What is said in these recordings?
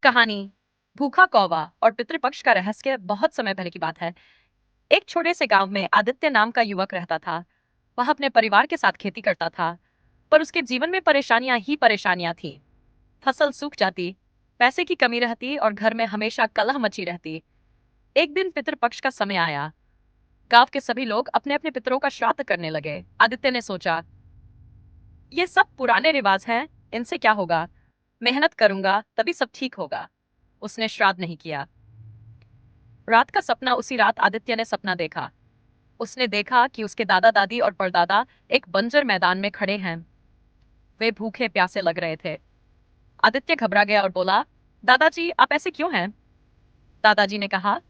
कहानी भूखा कौवा और पितृपक्ष का रहस्य बहुत समय पहले की बात है। एक छोटे से गांव में आदित्य नाम का युवक रहता था। वह अपने परिवार के साथ खेती करता था, पर उसके जीवन में परेशानियां ही परेशानियां थी। फसल सूख जाती, पैसे की कमी रहती और घर में हमेशा कलह मची रहती। एक दिन पितृपक्ष का समय आया। गांव के सभी लोग अपने अपने पितरों का श्राद्ध करने लगे। आदित्य ने सोचा, ये सब पुराने रिवाज हैं, इनसे क्या होगा। मेहनत करूंगा तभी सब ठीक होगा। उसने श्राद्ध नहीं किया। रात का सपना उसी रात आदित्य ने सपना देखा। उसने देखा कि उसके दादा दादी और परदादा एक बंजर मैदान में खड़े हैं। वे भूखे प्यासे लग रहे थे। आदित्य घबरा गया और बोला, दादाजी आप ऐसे क्यों हैं। दादाजी ने कहा,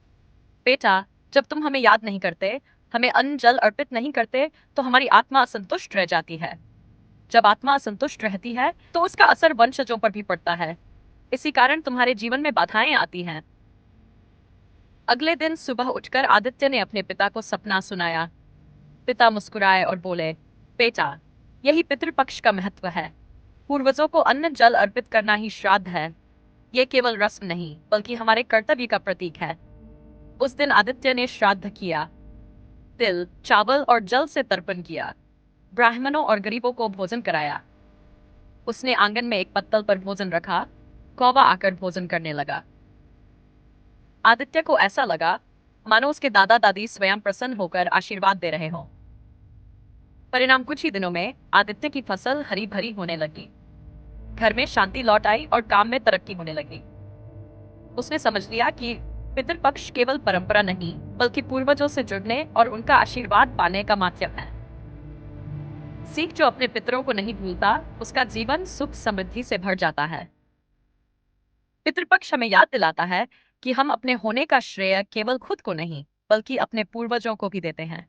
बेटा, जब तुम हमें याद नहीं करते, हमें अन्न जल अर्पित नहीं करते, तो हमारी आत्मा असंतुष्ट रह जाती है। जब आत्मा असंतुष्ट रहती है तो उसका असर वंशजों पर भी पड़ता है। इसी कारण तुम्हारे जीवन में बाधाएं आती हैं। अगले दिन सुबह उठकर आदित्य ने अपने पिता को सपना सुनाया। पिता मुस्कुराए और बोले, बेटा, यही पितृपक्ष का महत्व है। पूर्वजों को अन्न जल अर्पित करना ही श्राद्ध है। ये केवल रस्म नहीं बल्कि हमारे कर्तव्य का प्रतीक है। उस दिन आदित्य ने श्राद्ध किया। तिल चावल और जल से तर्पण किया। ब्राह्मणों और गरीबों को भोजन कराया। उसने आंगन में एक पत्तल पर भोजन रखा। कौवा आकर भोजन करने लगा। आदित्य को ऐसा लगा मानो उसके दादा दादी स्वयं प्रसन्न होकर आशीर्वाद दे रहे हों। परिणाम कुछ ही दिनों में आदित्य की फसल हरी भरी होने लगी। घर में शांति लौट आई और काम में तरक्की होने लगी। उसने समझ लिया कि पितृपक्ष केवल परंपरा नहीं बल्कि पूर्वजों से जुड़ने और उनका आशीर्वाद पाने का माध्यम है। सीख जो अपने पितरों को नहीं भूलता, उसका जीवन सुख समृद्धि से भर जाता है। पितृपक्ष हमें याद दिलाता है कि हम अपने होने का श्रेय केवल खुद को नहीं बल्कि अपने पूर्वजों को भी देते हैं।